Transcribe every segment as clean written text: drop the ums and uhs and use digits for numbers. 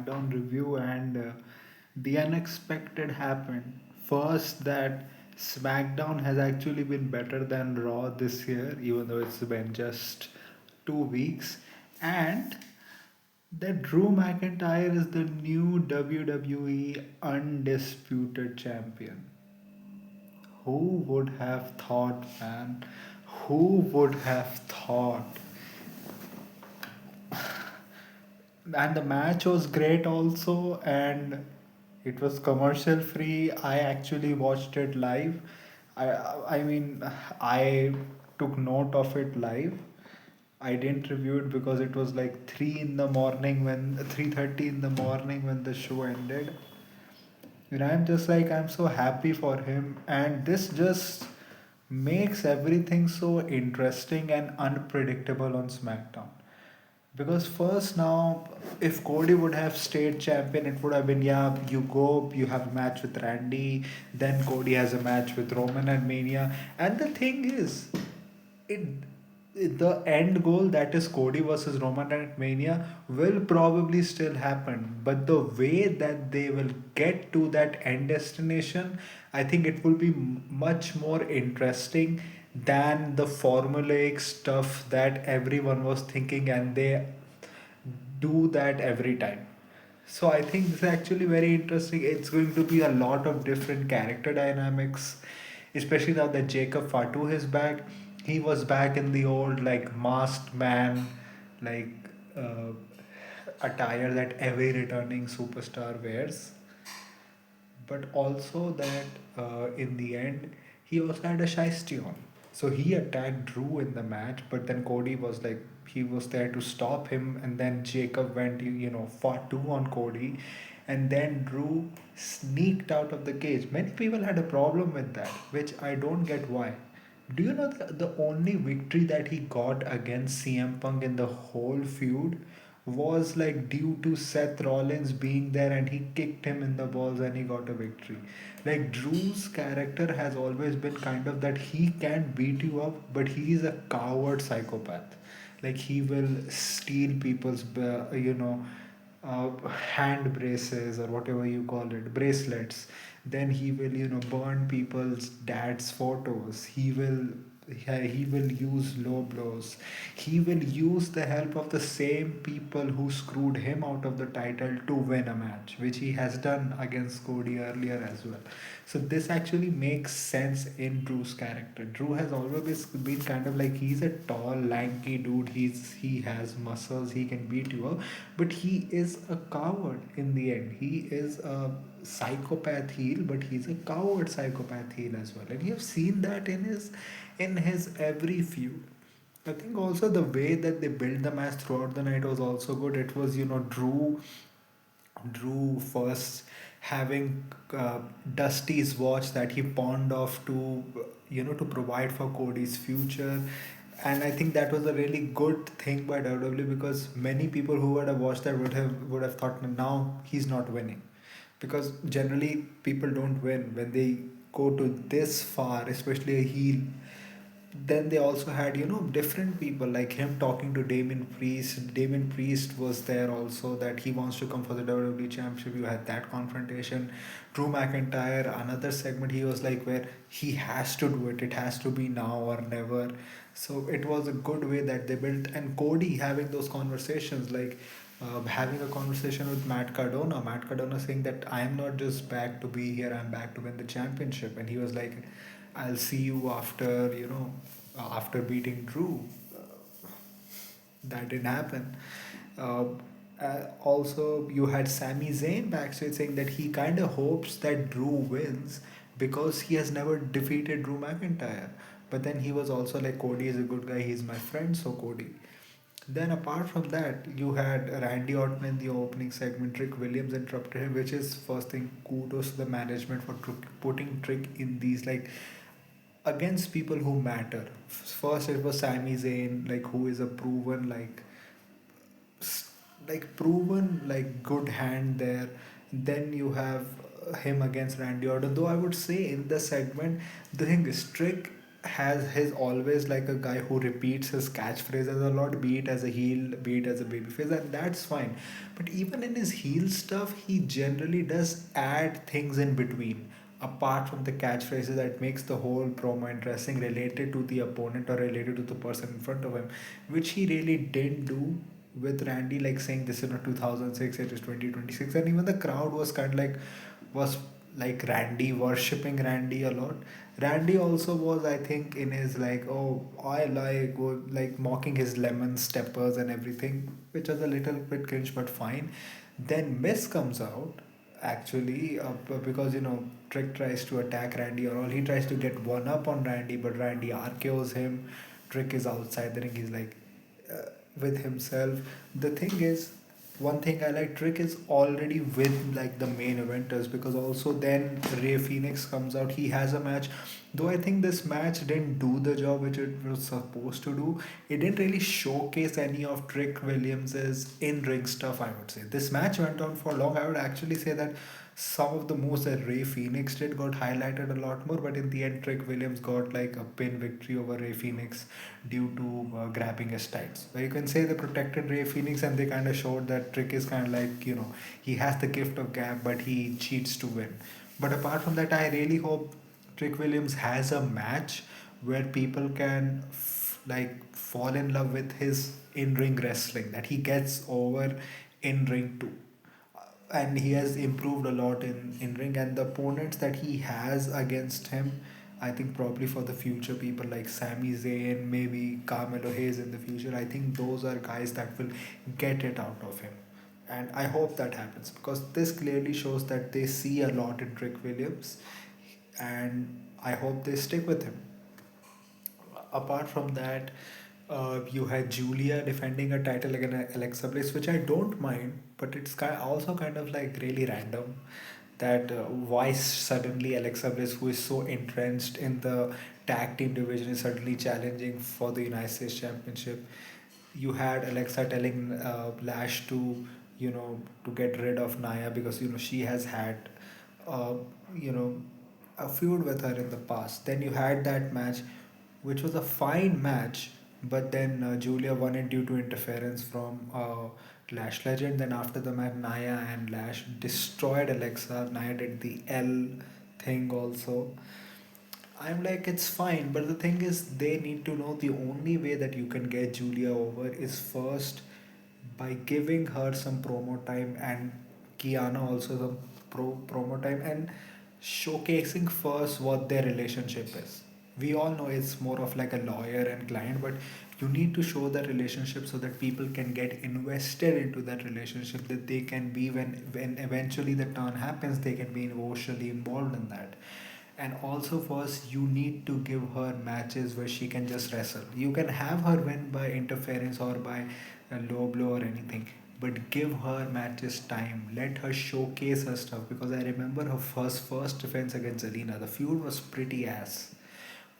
SmackDown review, and the unexpected happened. First, that SmackDown has actually been better than Raw this year, even though it's been just 2 weeks, and that Drew McIntyre is the new WWE Undisputed Champion. Who would have thought, man? Who would have thought? And the match was great also, and it was commercial free. I actually watched it live. I mean, I took note of it live. I didn't review it because it was like 3 in the morning, when 3:30 in the morning when the show ended. And I'm just like, I'm so happy for him, and this just makes everything so interesting and unpredictable on SmackDown. Because first, now, if Cody would have stayed champion, it would have been, yeah, you go, you have a match with Randy, then Cody has a match with Roman at Mania. And the thing is, it the end goal, that is Cody versus Roman at Mania, will probably still happen. But the way that they will get to that end destination, I think it will be much more interesting than the formulaic stuff that everyone was thinking, and they do that every time. So I think this is actually very interesting. It's going to be a lot of different character dynamics, especially now that Jacob Fatu is back. He was back in the old like masked man, like uh, attire that every returning superstar wears, but also that in the end he also had a shiesty on. So he attacked Drew in the match, but then Cody was like, he was there to stop him, and then Jacob went, fought two on Cody, and then Drew sneaked out of the cage. Many people had a problem with that, which I don't get why. Do you know the only victory that he got against CM Punk in the whole feud was like due to Seth Rollins being there, and he kicked him in the balls and he got a victory. Like Drew's character has always been kind of that he can beat you up, but he is a coward psychopath. Like he will steal people's, uh, hand braces or whatever you call it, bracelets. Then he will, burn people's dad's photos. He will use low blows. He will use the help of the same people who screwed him out of the title to win a match, which he has done against Cody earlier as well. So this actually makes sense in Drew's character. Drew has always been kind of like, he's a tall, lanky dude. He has muscles. He can beat you up, but he is a coward in the end. He is a psychopath heel, but he's a coward psychopath heel as well. And you have seen that in his every feud. I think also the way that they built the match throughout the night was also good. It was, Drew first having Dusty's watch that he pawned off to, to provide for Cody's future. And I think that was a really good thing by WWE, because many people who would have watched that would have thought, now he's not winning, because generally people don't win when they go to this far, especially a heel. Then they also had, different people like him talking to Damien Priest. Damien Priest was there also, that he wants to come for the WWE Championship. You had that confrontation. Drew McIntyre, another segment, he was like, where he has to do it. It has to be now or never. So it was a good way that they built. And Cody having those conversations, like having a conversation with Matt Cardona. Matt Cardona saying that I am not just back to be here, I'm back to win the championship. And he was like, I'll see you after, after beating Drew. That didn't happen. Uh, Also, you had Sami Zayn backstage saying that he kind of hopes that Drew wins because he has never defeated Drew McIntyre. But then he was also like, Cody is a good guy, he's my friend, so Cody. Then apart from that, you had Randy Orton in the opening segment. Trick Williams interrupted him, which is first thing, kudos to the management for putting Trick in these like against people who matter. First, it was Sami Zayn, like who is a proven proven like good hand there. Then you have him against Randy Orton. Though I would say in the segment, the thing is Trick has his always like a guy who repeats his catchphrases a lot, be it as a heel, be it as a babyface, and that's fine. But even in his heel stuff, he generally does add things in between. Apart from the catchphrases that makes the whole promo interesting related to the opponent or related to the person in front of him, which he really didn't do with Randy, like saying this is not 2006, it is 2026, and even the crowd was kind of like was like Randy worshipping Randy a lot. Randy also was, I think, in his like, oh, I like like mocking his lemon steppers and everything, which was a little bit cringe, but fine. Then Miss comes out, actually, because Trick tries to attack Randy or all. He tries to get one up on Randy, but Randy RKO's him. Trick is outside the ring. He's like with himself. The thing is, one thing I like, Trick is already with like the main eventers, because also then Ray Phoenix comes out. He has a match, though I think this match didn't do the job which it was supposed to do. It didn't really showcase any of Trick Williams's in-ring stuff, I would say. This match went on for long. I would actually say that some of the moves that Ray Phoenix did got highlighted a lot more, but in the end, Trick Williams got like a pin victory over Ray Phoenix due to grabbing his tights. Where you can say they protected Ray Phoenix, and they kind of showed that Trick is kind of like, he has the gift of gab, but he cheats to win. But apart from that, I really hope Trick Williams has a match where people can like fall in love with his in-ring wrestling, that he gets over in ring too. And he has improved a lot in ring, and the opponents that he has against him, I think probably for the future, people like Sami Zayn, maybe Carmelo Hayes in the future, I think those are guys that will get it out of him. And I hope that happens, because this clearly shows that they see a lot in Trick Williams, and I hope they stick with him. Apart from that, you had Julia defending a title against Alexa Bliss, which I don't mind, but it's also kind of like really random that why suddenly Alexa Bliss, who is so entrenched in the tag team division, is suddenly challenging for the United States Championship. You had Alexa telling Lash to get rid of Naya, because she has had uh, you know a feud with her in the past. Then you had that match, which was a fine match, but then Julia won it due to interference from Lash Legend. Then after the match, Naya and Lash destroyed Alexa. Naya did the L thing also. I'm like, it's fine, but the thing is, they need to know the only way that you can get Julia over is first by giving her some promo time, and Kiana also some promo time, and showcasing first what their relationship is. We all know it's more of like a lawyer and client, but you need to show the relationship so that people can get invested into that relationship, that they can be, when eventually the turn happens, they can be emotionally involved in that. And also, first, you need to give her matches where she can just wrestle. You can have her win by interference or by a low blow or anything, but give her matches time. Let her showcase her stuff, because I remember her first defense against Zelina. The feud was pretty ass,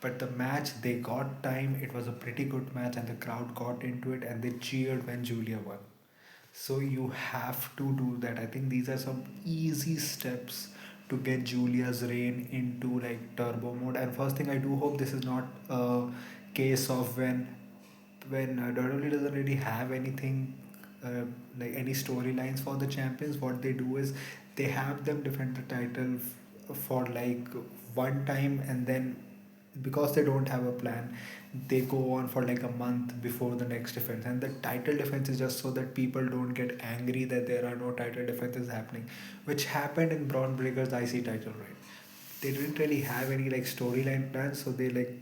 but the match, they got time. It was a pretty good match, and the crowd got into it, and they cheered when Julia won. So you have to do that. I think these are some easy steps to get Julia's reign into like turbo mode. And first thing, I do hope this is not a case of when WWE doesn't really have anything uh, like any storylines for the champions. What they do is they have them defend the title for like one time, and then because they don't have a plan, they go on for like a month before the next defense. And the title defense is just so that people don't get angry that there are no title defenses happening, which happened in Braun Breaker's IC title reign. They didn't really have any like storyline plans, so they like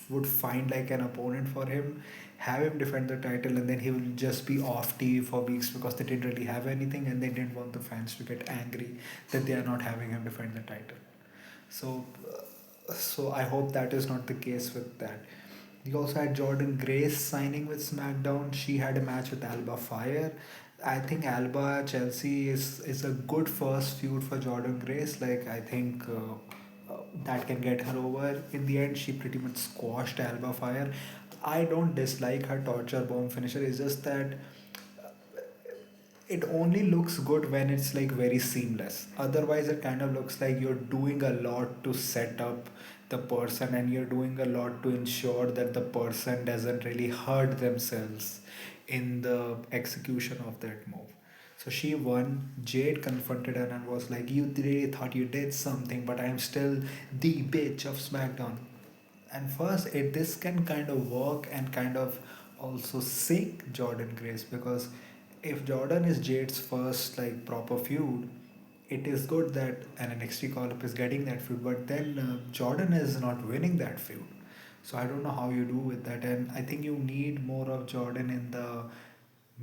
would find like an opponent for him, have him defend the title, and then he will just be off TV for weeks, because they didn't really have anything, and they didn't want the fans to get angry that they are not having him defend the title. So, so I hope that is not the case with that. We also had Jordan Grace signing with SmackDown. She had a match with Alba Fire. I think Alba Chelsea is a good first feud for Jordan Grace. Like, I think that can get her over. In the end, she pretty much squashed Alba Fire. I don't dislike her torture bomb finisher. It's just that it only looks good when it's like very seamless. Otherwise, it kind of looks like you're doing a lot to set up the person, and you're doing a lot to ensure that the person doesn't really hurt themselves in the execution of that move. So she won. Jade confronted her and was like, "You really thought you did something, but I'm still the bitch of SmackDown." And first, this can kind of work and kind of also sink Jordan Grace, because if Jordan is Jade's first like proper feud, it is good that an NXT call up is getting that feud, but then Jordan is not winning that feud. So I don't know how you do with that, and I think you need more of Jordan in the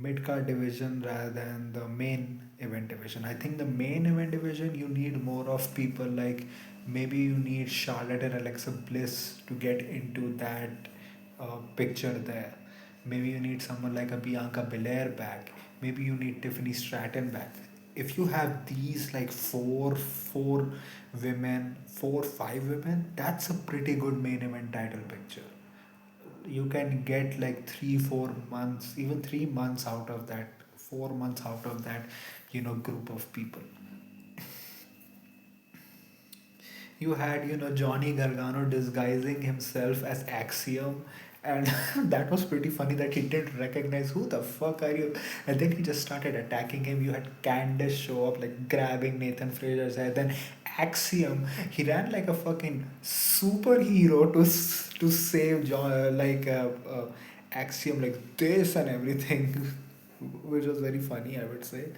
mid card division rather than the main event division. I think the main event division you need more of people like, maybe you need Charlotte and Alexa Bliss to get into that picture there. Maybe you need someone like a Bianca Belair back. Maybe you need Tiffany Stratton back. If you have these like four women, 4 5 women, that's a pretty good main event title picture. You can get like 3 4 months, even 3 months out of that, 4 months out of that, group of people. You had, Johnny Gargano disguising himself as Axiom, and that was pretty funny that he didn't recognize who the fuck are you, and then he just started attacking him. You had Candace show up like grabbing Nathan Fraser's head, then Axiom, he ran like a fucking superhero to save John, Axiom like this and everything, which was very funny, I would say.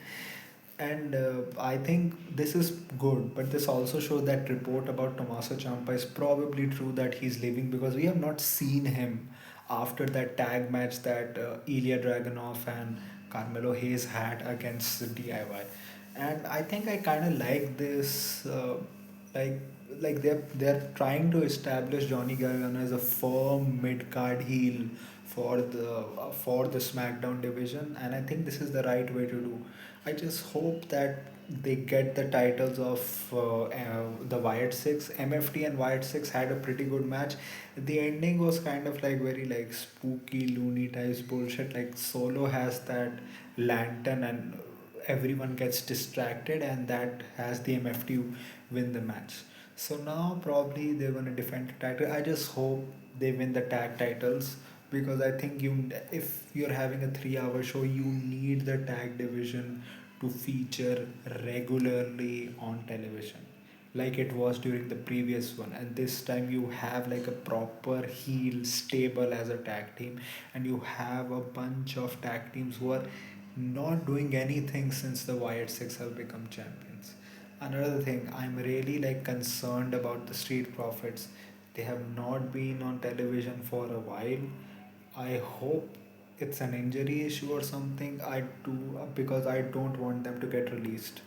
And I think this is good, but this also shows that report about Tommaso Ciampa is probably true, that he's leaving, because we have not seen him after that tag match that Ilya Dragunov and Carmelo Hayes had against the DIY. And I think I kind of like this, like they're trying to establish Johnny Gargano as a firm mid card heel for the SmackDown division, and I think this is the right way to do. I just hope that they get the titles of the Wyatt Six. MFT and Wyatt Six had a pretty good match. The ending was kind of like very like spooky, loony types bullshit. Like Solo has that lantern and everyone gets distracted, and that has the MFT win the match. So now probably they're gonna defend the title. I just hope they win the tag titles, because I think if you're having a 3 hour show, you need the tag division to feature regularly on television, like it was during the previous one. And this time you have like a proper heel stable as a tag team, and you have a bunch of tag teams who are not doing anything since the Wyatt Six have become champions. Another thing, I'm really like concerned about the Street Profits. They have not been on television for a while. I hope it's an injury issue or something. I do, because I don't want them to get released.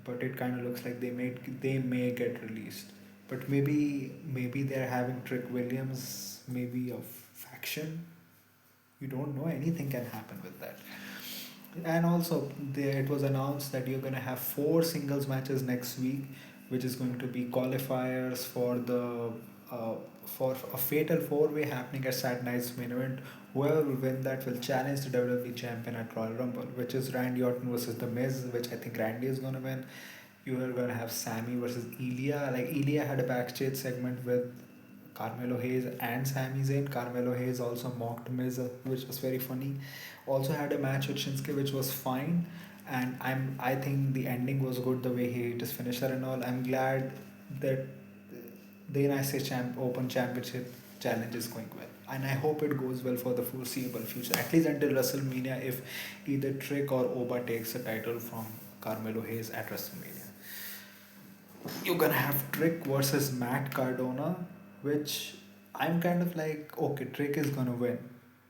But it kind of looks like they may get released. But maybe they're having Trick Williams, maybe a faction. You don't know, anything can happen with that. And also, it was announced that you're going to have 4 singles matches next week, which is going to be qualifiers uh, for a fatal 4-way happening at Saturday night's main event. Whoever will win that will challenge the WWE champion at Royal Rumble, which is Randy Orton versus The Miz, which I think Randy is going to win. You are going to have Sammy versus Ilya. Like, Ilya had a backstage segment with Carmelo Hayes and Sami Zayn. Carmelo Hayes also mocked Miz, which was very funny. Also had a match with Shinsuke, which was fine, and I think the ending was good, the way he hit his finisher and all. I'm glad that the United States Open Championship challenge is going well, and I hope it goes well for the foreseeable future, at least until WrestleMania, if either Trick or Oba takes the title from Carmelo Hayes at WrestleMania. You're gonna have Trick versus Matt Cardona, which I'm kind of like, okay, Trick is gonna win,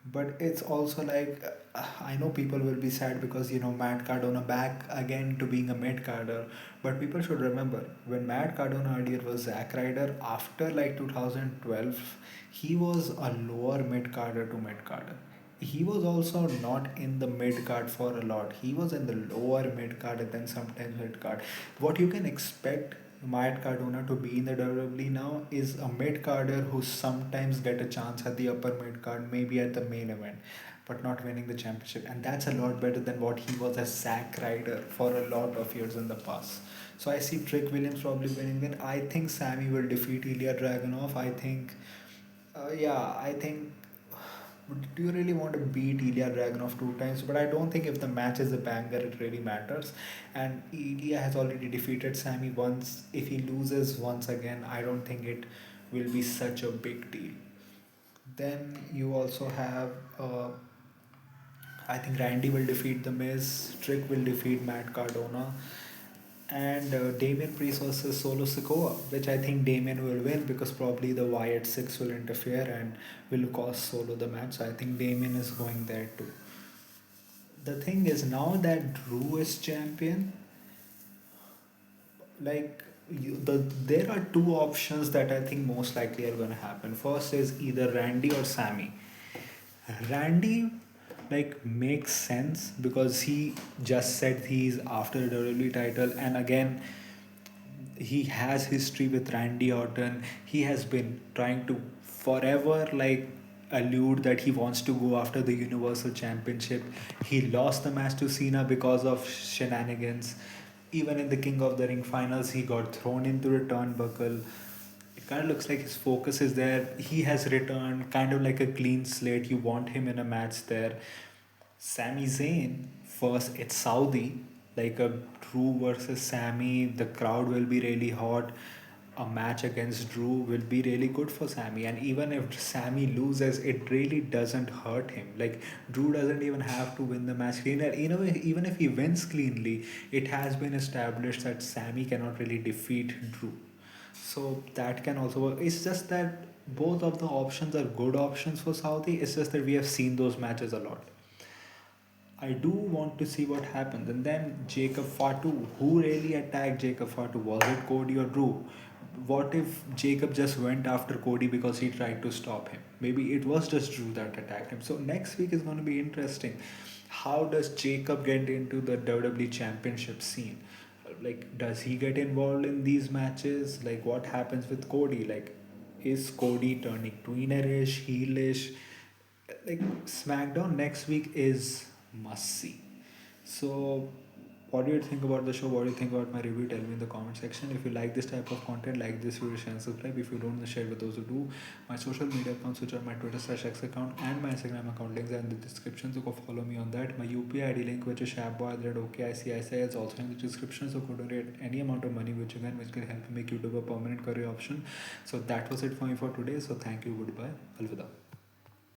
but it's also like, I know people will be sad because Matt Cardona back again to being a mid carder, but people should remember when Matt Cardona earlier was Zack Ryder, after like 2012, he was a lower mid carder to mid carder. He was also not in the mid card for a lot. He was in the lower mid card and then sometimes mid card. What you can expect Matt Cardona to be in the WWE now is a mid carder who sometimes get a chance at the upper mid card, maybe at the main event. but not winning the championship. And that's a lot better than what he was as Zack Ryder for a lot of years in the past. So I see Trick Williams probably winning it. I think Sammy will defeat Ilya Dragunov. I think, I think. Do you really want to beat Ilya Dragunov two times? But I don't think if the match is a banger, it really matters. And Ilya has already defeated Sammy once. If he loses once again, I don't think it will be such a big deal. Then you also have, I think Randy will defeat The Miz, Trick will defeat Matt Cardona, and Damien Priest versus Solo Sikoa, which I think Damien will win because probably the Wyatt Six will interfere and will cost Solo the match. So I think Damien is going there too. The thing is, now that Drew is champion, like there are two options that I think most likely are going to happen. First is either Randy or Sammy. Randy like makes sense because he just said he's after the WWE title, and again he has history with Randy Orton. He has been trying to forever like allude that he wants to go after the Universal Championship. He lost the match to Cena because of shenanigans. Even in the King of the Ring finals, he got thrown into the turnbuckle. It kind of looks like his focus is there. He has returned, kind of like a clean slate. You want him in a match there. Sami Zayn, first it's Saudi, like a Drew versus Sami. The crowd will be really hot. A match against Drew will be really good for Sami, and even if Sami loses, it really doesn't hurt him. Like Drew doesn't even have to win the match clean. You know, even if he wins cleanly, it has been established that Sami cannot really defeat Drew. So that can also work. It's just that both of the options are good options for Saudi. It's just that we have seen those matches a lot. I do want to see what happens. And then Jacob Fatu, who really attacked Jacob Fatu? Was it Cody or Drew? What if Jacob just went after Cody because he tried to stop him? Maybe it was just Drew that attacked him. So next week is going to be interesting. How does Jacob get into the WWE Championship scene? Like, does he get involved in these matches? Like, what happens with Cody? Like, is Cody turning tweenerish, heelish? Like SmackDown next week is must see. So, what do you think about the show? What do you think about my review? Tell me in the comment section. If you like this type of content, like this video, share and subscribe. If you don't, share with those who do. My social media accounts, which are my Twitter/X account and my Instagram account, links are in the description. So go follow me on that. My UPI ID link, which is shabboy@okicici, is also in the description. So go donate any amount of money which you can, which can help make YouTube a permanent career option. So that was it for me for today. So thank you. Goodbye. Alvida.